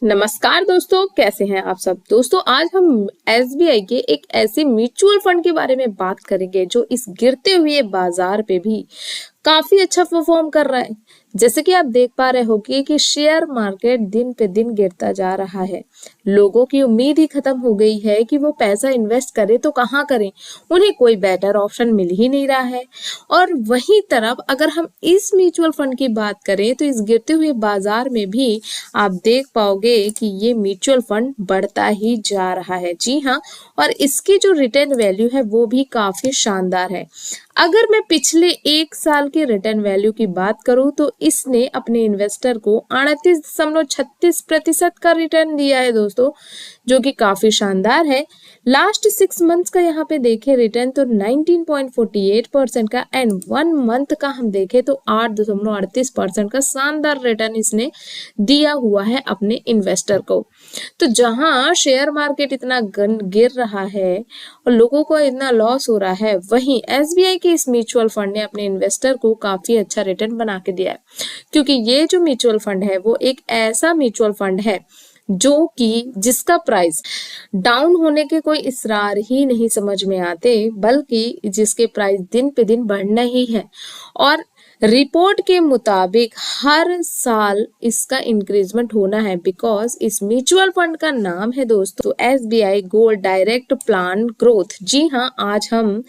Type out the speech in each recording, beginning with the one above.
नमस्कार दोस्तों, कैसे हैं आप सब। दोस्तों आज हम एसबीआई के एक ऐसे म्यूचुअल फंड के बारे में बात करेंगे जो इस गिरते हुए बाजार पे भी काफी अच्छा परफॉर्म कर रहा है। जैसे कि आप देख पा रहे होंगे कि शेयर मार्केट दिन पे दिन गिरता जा रहा है। लोगों की उम्मीद ही खत्म हो गई है कि वो पैसा इन्वेस्ट करें तो कहाँ करें, उन्हें कोई बेटर ऑप्शन मिल ही नहीं रहा है। और वहीं तरफ अगर हम इस म्यूचुअल फंड की बात करें तो इस गिरते हुए बाजार में भी आप देख पाओगे कि ये म्यूचुअल फंड बढ़ता ही जा रहा है। जी हाँ, और इसकी जो रिटर्न वैल्यू है वो भी काफी शानदार है। अगर मैं पिछले एक साल की रिटर्न वैल्यू की बात करूं तो इसने अपने इन्वेस्टर को 38.36% का रिटर्न दिया है दोस्तों, जो कि काफी शानदार है। लास्ट 6 मंथ्स का यहाँ पे देखें रिटर्न तो 19.48% का एंड 1 मंथ का हम देखें तो 8.38% का शानदार रिटर्न इसने दिया हुआ है अपने इन्वेस्टर को। तो जहां शेयर मार्केट इतना गिर रहा है और लोगों को इतना लॉस हो रहा है, वहीं एसबीआई के इस म्यूचुअल फंड ने अपने इन्वेस्टर को काफी अच्छा रिटर्न बना के दिया है। क्योंकि ये जो म्यूचुअल फंड है वो एक ऐसा म्यूचुअल फंड है जो कि जिसका प्राइस डाउन होने के कोई इसरार ही नहीं समझ में आते, बल्कि जिसके प्राइस दिन पे दिन बढ़ना ही है। और रिपोर्ट के मुताबिक हर साल इसका इंक्रीजमेंट होना है, बिकॉज इस म्यूचुअल फंड का नाम है दोस्तों SBI gold direct plan growth. जी हाँ, आज हम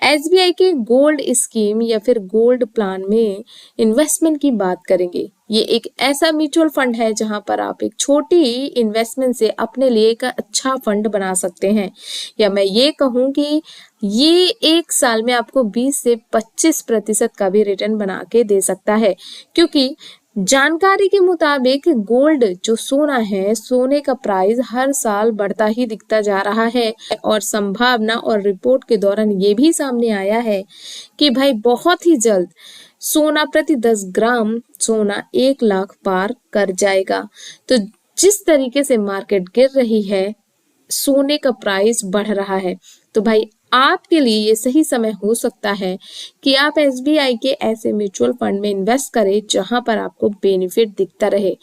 एसबीआई के गोल्ड स्कीम या फिर गोल्ड प्लान में इन्वेस्टमेंट की बात करेंगे। ये एक ऐसा म्यूचुअल फंड है जहां पर आप एक छोटी इन्वेस्टमेंट से अपने लिए एक अच्छा फंड बना सकते हैं, या मैं ये कहूँ कि ये एक साल में आपको 20 से 25% का भी रिटर्न बना के दे सकता है। क्योंकि जानकारी के मुताबिक गोल्ड जो सोना है, सोने का प्राइस हर साल बढ़ता ही दिखता जा रहा है। और संभावना और रिपोर्ट के दौरान ये भी सामने आया है कि भाई बहुत ही जल्द सोना प्रति 10 ग्राम सोना 1 लाख पार कर जाएगा। तो जिस तरीके से मार्केट गिर रही है, सोने का प्राइस बढ़ रहा है, तो भाई आपके लिए ये सही समय हो सकता है कि आप एसबीआई के ऐसे म्यूचुअल फंड में इन्वेस्ट करें जहां पर आपको बेनिफिट दिखता रहे।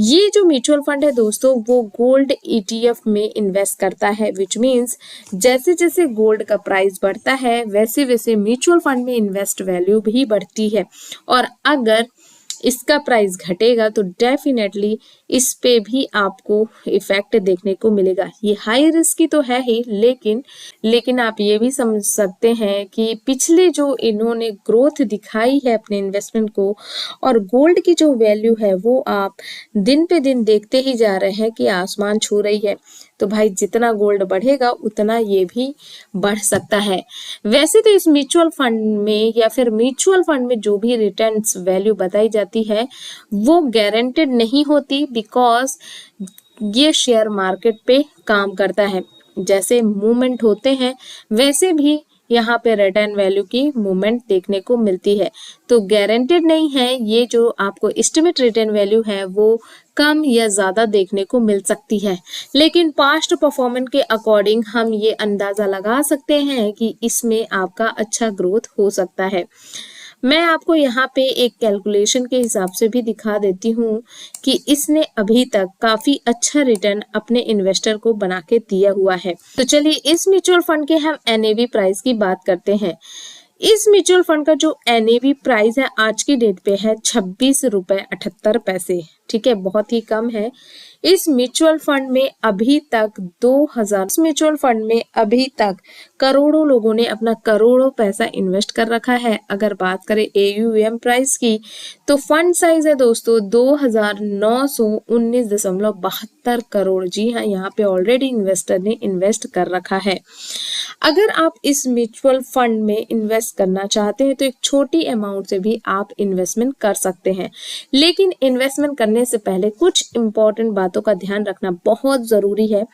ये जो म्यूचुअल फंड है दोस्तों वो गोल्ड ईटीएफ में इन्वेस्ट करता है, विच मीन्स जैसे जैसे गोल्ड का प्राइस बढ़ता है वैसे वैसे म्यूचुअल फंड में इन्वेस्ट वैल्यू भी बढ़ती है। और अगर इसका प्राइस घटेगा तो डेफिनेटली इस पे भी आपको इफेक्ट देखने को मिलेगा। ये हाई रिस्क की तो है ही, लेकिन आप ये भी समझ सकते हैं कि पिछले जो इन्होंने ग्रोथ दिखाई है अपने इन्वेस्टमेंट को, और गोल्ड की जो वैल्यू है वो आप दिन पे दिन देखते ही जा रहे हैं कि आसमान छू रही है। तो भाई जितना गोल्ड बढ़ेगा उतना ये भी बढ़ सकता है। वैसे तो इस म्यूचुअल फंड में या फिर म्यूचुअल फंड में जो भी रिटर्न्स वैल्यू बताई जाती है वो गारंटेड नहीं होती, बिकॉज ये शेयर मार्केट पे काम करता है। जैसे मूवमेंट होते हैं वैसे भी यहाँ पे रिटर्न वैल्यू की मूवमेंट देखने को मिलती है। तो गारंटेड नहीं है, ये जो आपको एस्टिमेट रिटर्न वैल्यू है वो कम या ज्यादा देखने को मिल सकती है, लेकिन पास्ट परफॉर्मेंस के अकॉर्डिंग हम ये अंदाजा लगा सकते हैं कि इसमें आपका अच्छा ग्रोथ हो सकता है। मैं आपको यहाँ पे एक कैलकुलेशन के हिसाब से भी दिखा देती हूँ कि इसने अभी तक काफी अच्छा रिटर्न अपने इन्वेस्टर को बना के दिया हुआ है। तो चलिए इस म्यूचुअल फंड के हम एनएवी प्राइस की बात करते हैं। इस म्यूचुअल फंड का जो एनएवी प्राइस है आज की डेट पे है 26.78 रुपए। ठीक है, बहुत ही कम है। इस म्यूचुअल फंड में अभी तक करोड़ों लोगों ने अपना करोड़ों पैसा इन्वेस्ट कर रखा है। अगर बात करें एयूएम प्राइस की तो फंड साइज है दोस्तों 2919.72 करोड़। जी हाँ, यहाँ पे ऑलरेडी इन्वेस्टर ने इन्वेस्ट कर रखा है। अगर आप इस म्यूचुअल फंड में इन्वेस्ट करना चाहते हैं तो एक छोटी अमाउंट से भी आप इन्वेस्टमेंट कर सकते हैं, लेकिन इन्वेस्टमेंट करने से पहले कुछ इंपॉर्टेंट बातों का ध्यान रखना बहुत जरूरी है।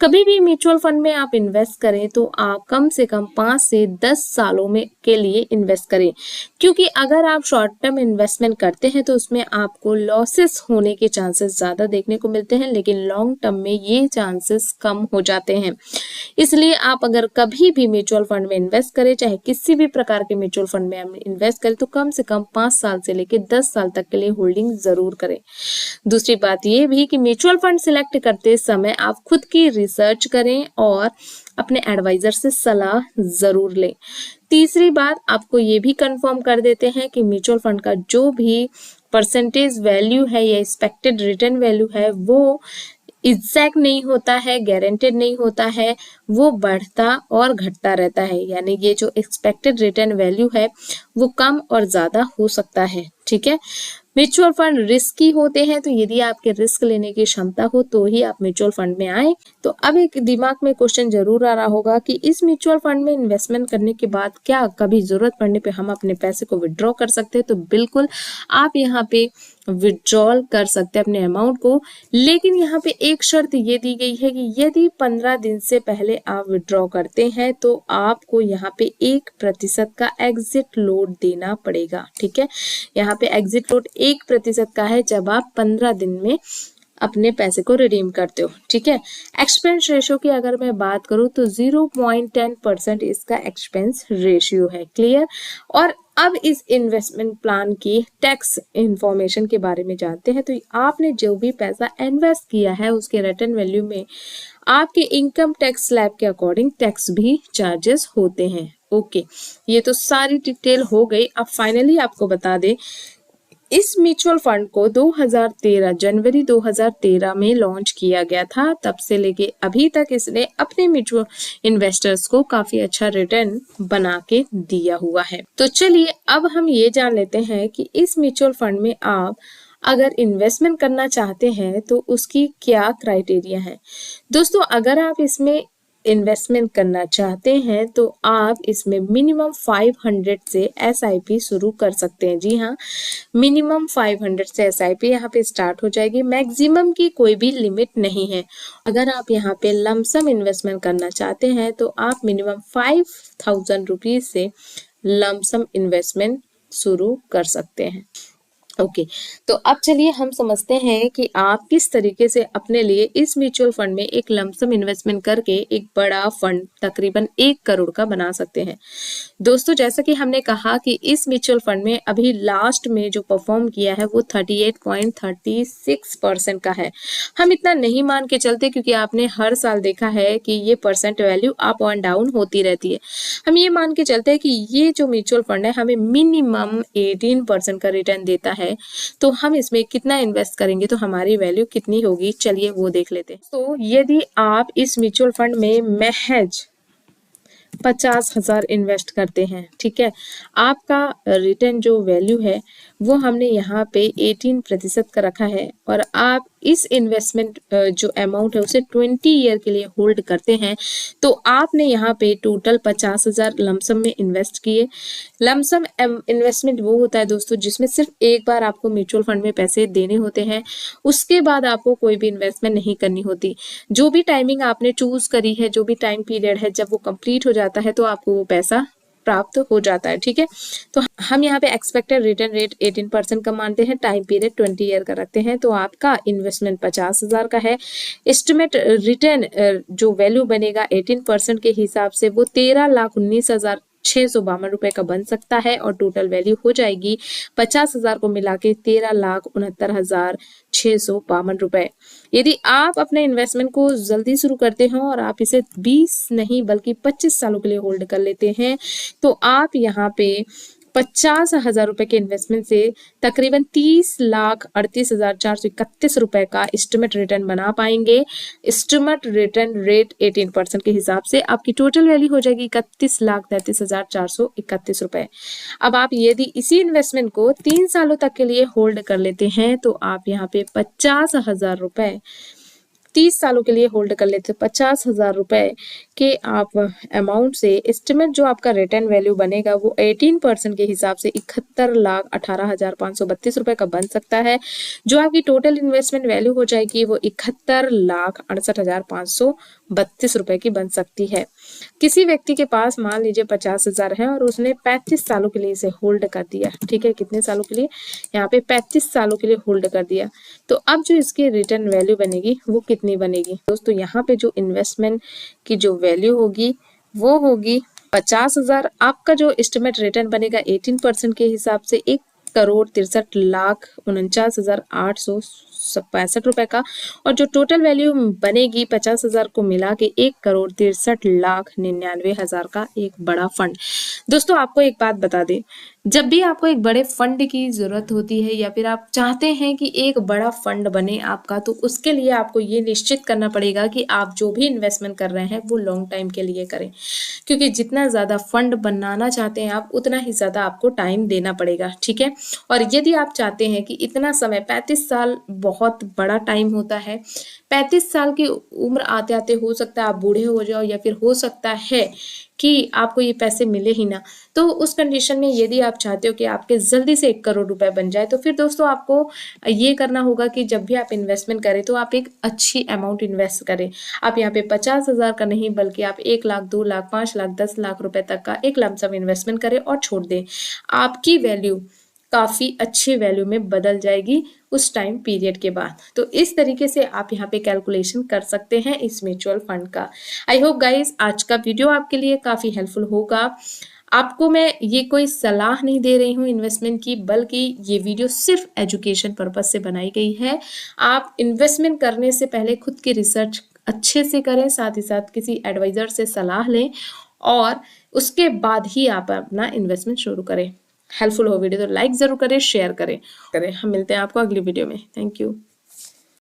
कभी भी म्यूचुअल फंड में आप इन्वेस्ट करें तो आप कम से कम 5 से 10 सालों में के लिए इन्वेस्ट करें, क्योंकि अगर आप शॉर्ट टर्म इन्वेस्टमेंट करते हैं तो उसमें आपको लॉसेस होने के चांसेस ज़्यादा देखने को मिलते हैं, लेकिन लॉन्ग टर्म में ये चांसेस कम हो जाते हैं। इसलिए आप अगर कभी भी म्यूचुअल फंड में इन्वेस्ट करें, चाहे किसी भी प्रकार के म्यूचुअल फंड में आप इन्वेस्ट करें, तो कम से कम 5 साल से लेकर 10 साल तक के लिए होल्डिंग जरूर करें। दूसरी बात यह भी कि म्यूचुअल फंड सिलेक्ट करते समय आप खुद की रिसर्च करें और अपने एडवाइजर से सलाह जरूर लें। तीसरी बात, आपको ये भी कंफर्म कर देते हैं कि म्यूचुअल फंड का जो भी परसेंटेज वैल्यू है या एक्सपेक्टेड रिटर्न वैल्यू है वो एग्जैक्ट नहीं होता है, गारंटेड नहीं होता है, वो बढ़ता और घटता रहता है। यानी ये जो एक्सपेक्टेड रिटर्न वैल्यू है वो कम और ज्यादा हो सकता है। ठीक है, म्यूचुअल फंड रिस्की होते हैं, तो यदि आपके रिस्क लेने की क्षमता हो तो ही आप म्यूचुअल फंड में आए। तो अब एक दिमाग में क्वेश्चन जरूर आ रहा होगा कि इस म्यूचुअल फंड में इन्वेस्टमेंट करने के बाद क्या कभी जरूरत पड़ने पे हम अपने पैसे को विड्रॉ कर सकते हैं? तो बिल्कुल आप यहाँ पे विड्रॉल कर सकते हैं अपने अमाउंट को, लेकिन यहाँ पे एक शर्त ये दी गई है कि यदि 15 दिन से पहले आप विड्रॉ करते हैं तो आपको यहाँ पे 1% का एग्जिट लोड देना पड़ेगा। ठीक है, यहाँ पे एग्जिट लोड 1% का है जब आप 15 दिन में अपने पैसे को रिडीम करते हो। ठीक है, एक्सपेंस रेशियो की अगर मैं बात करूं तो 0.10% इसका एक्सपेंस रेशियो है। क्लियर? और अब इस इन्वेस्टमेंट प्लान की टैक्स इंफॉर्मेशन के बारे में जानते हैं। तो आपने जो भी पैसा इन्वेस्ट किया है उसके रिटर्न वैल्यू में आपके इनकम टैक्स स्लैब के अकॉर्डिंग टैक्स भी चार्जेस होते हैं। ओके, ये तो सारी डिटेल हो गई। अब फाइनली आपको बता दें, इस म्यूचुअल फंड को 2013 जनवरी 2013 में लॉन्च किया गया था। तब से लेके अभी तक इसने अपने म्यूचुअल इन्वेस्टर्स को काफी अच्छा रिटर्न बना के दिया हुआ है। तो चलिए अब हम ये जान लेते हैं कि इस म्यूचुअल फंड में आप अगर इन्वेस्टमेंट करना चाहते हैं तो उसकी क्या क्राइटेरिया है। दोस्तों, अगर आप इसमें इन्वेस्टमेंट करना चाहते हैं तो आप इसमें मिनिमम 500 से एसआईपी शुरू कर सकते हैं। जी हाँ, मिनिमम 500 से एसआईपी यहाँ पे स्टार्ट हो जाएगी। मैक्सिमम की कोई भी लिमिट नहीं है। अगर आप यहाँ पे लमसम इन्वेस्टमेंट करना चाहते हैं तो आप मिनिमम 5000 रुपीज से लमसम इन्वेस्टमेंट शुरू कर सकते हैं। ओके, तो अब चलिए हम समझते हैं कि आप किस तरीके से अपने लिए इस म्यूचुअल फंड में एक लमसम इन्वेस्टमेंट करके एक बड़ा फंड तकरीबन 1 करोड़ का बना सकते हैं। दोस्तों, जैसा कि हमने कहा कि इस म्यूचुअल फंड में अभी लास्ट में जो परफॉर्म किया है वो 38.36% का है। हम इतना नहीं मान के चलते, क्योंकि आपने हर साल देखा है कि ये percent value up and down होती रहती है। हम ये मान के चलते हैं कि ये जो म्यूचुअल फंड है हमें मिनिमम 18% का रिटर्न देता है। तो हम इसमें कितना इन्वेस्ट करेंगे तो हमारी वैल्यू कितनी होगी, चलिए वो देख लेते हैं। तो यदि आप इस म्यूचुअल फंड में महज 50,000 इन्वेस्ट करते हैं, ठीक है, आपका रिटर्न जो वैल्यू है वो हमने यहाँ पे 18% का रखा है और आप इस इन्वेस्टमेंट जो अमाउंट है उसे 20 ईयर के लिए होल्ड करते हैं तो आपने यहाँ पे टोटल 50,000 लमसम में इन्वेस्ट किए। लमसम इन्वेस्टमेंट वो होता है दोस्तों जिसमें सिर्फ एक बार आपको म्यूचुअल फंड में पैसे देने होते हैं, उसके बाद आपको कोई भी इन्वेस्टमेंट नहीं करनी होती। जो भी टाइमिंग आपने चूज करी है, जो भी टाइम पीरियड है, जब वो कंप्लीट हो जाता है तो आपको वो पैसा प्राप्त हो जाता है। ठीक है, तो हम यहाँ पे एक्सपेक्टेड रिटर्न रेट 18% का मानते हैं, टाइम पीरियड 20 ईयर का रखते हैं, तो आपका इन्वेस्टमेंट 50,000 का है। एस्टिमेट रिटर्न जो वैल्यू बनेगा 18% के हिसाब से वो 13,19,652 रुपए का बन सकता है और टोटल वैल्यू हो जाएगी 50,000 को मिला के 13,69,652 रुपए। यदि आप अपने इन्वेस्टमेंट को जल्दी शुरू करते हो और आप इसे 20 नहीं बल्कि 25 सालों के लिए होल्ड कर लेते हैं तो आप यहाँ पे 50,000 रुपए के इन्वेस्टमेंट से तकरीबन 30,38,431 रुपए का एस्टिमेट रिटर्न बना पाएंगे। एस्टिमेट रिटर्न रेट 18% के हिसाब से आपकी टोटल वैल्यू हो जाएगी 31,33,431 रुपए। अब आप यदि इसी इन्वेस्टमेंट को 3 सालों तक के लिए होल्ड कर लेते हैं तो आप यहाँ पे 50,000 रुपए 30 सालों के लिए होल्ड कर लेते 50,000 रुपए के आप अमाउंट से एस्टिमेट जो आपका रिटर्न वैल्यू बनेगा वो 18% के हिसाब से 71,18,532 रुपए का बन सकता है। जो आपकी टोटल इन्वेस्टमेंट वैल्यू हो जाएगी वो 71,68,532 रुपए की बन सकती है। किसी व्यक्ति के पास मान लीजिए 50,000 है और उसने 35 सालों के लिए इसे होल्ड कर दिया, ठीक है, कितने सालों के लिए, यहाँ पे 35 सालों के लिए होल्ड कर दिया, तो अब जो इसकी रिटर्न वैल्यू बनेगी वो कितनी बनेगी दोस्तों, यहाँ पे जो इन्वेस्टमेंट की जो वैल्यू होगी वो होगी 50,000। आपका जो एस्टिमेट रिटर्न बनेगा 18% के हिसाब से 1,63,49,865 रुपए का, और जो टोटल वैल्यू बनेगी 50,000 को मिला के 1,63,99,000 का एक बड़ा फंड। दोस्तों आपको एक बात बता दें, जब भी आपको एक बड़े फंड की जरूरत होती है या फिर आप चाहते हैं कि एक बड़ा फंड बने आपका, तो उसके लिए आपको ये निश्चित करना पड़ेगा कि आप जो भी इन्वेस्टमेंट कर रहे हैं वो लॉन्ग टाइम के लिए करें, क्योंकि जितना ज़्यादा फंड बनाना चाहते हैं आप उतना ही ज़्यादा आपको टाइम देना पड़ेगा, ठीक है। और यदि आप चाहते हैं कि इतना समय 35 साल बहुत बड़ा टाइम होता है, 35 साल की उम्र आते आते हो सकता है आप बूढ़े हो जाओ या फिर हो सकता है कि आपको ये पैसे मिले ही ना, तो उस कंडीशन में यदि आप चाहते हो कि आपके जल्दी से 1 करोड़ रुपए बन जाए, तो फिर दोस्तों आपको ये करना होगा कि जब भी आप इन्वेस्टमेंट करें तो आप एक अच्छी अमाउंट इन्वेस्ट करें। आप यहाँ पे 50,000 का नहीं बल्कि आप 1 लाख, 2 लाख, 5 लाख, 10 लाख रुपए तक का एक लमसम इन्वेस्टमेंट करें और छोड़ दें। आपकी वैल्यू काफी अच्छी वैल्यू में बदल जाएगी उस टाइम पीरियड के बाद। तो इस तरीके से आप यहाँ पे कैलकुलेशन कर सकते हैं इस म्यूचुअल फंड का। आई होप गाइस आज का वीडियो आपके लिए काफी हेल्पफुल होगा। आपको मैं ये कोई सलाह नहीं दे रही हूँ इन्वेस्टमेंट की, बल्कि ये वीडियो सिर्फ एजुकेशन पर्पज से बनाई गई है। आप इन्वेस्टमेंट करने से पहले खुद की रिसर्च अच्छे से करें, साथ ही साथ किसी एडवाइजर से सलाह लें और उसके बाद ही आप अपना इन्वेस्टमेंट शुरू करें। हेल्पफुल हो वीडियो तो लाइक जरूर करें, शेयर करें। हम मिलते हैं आपको अगली वीडियो में। Thank you.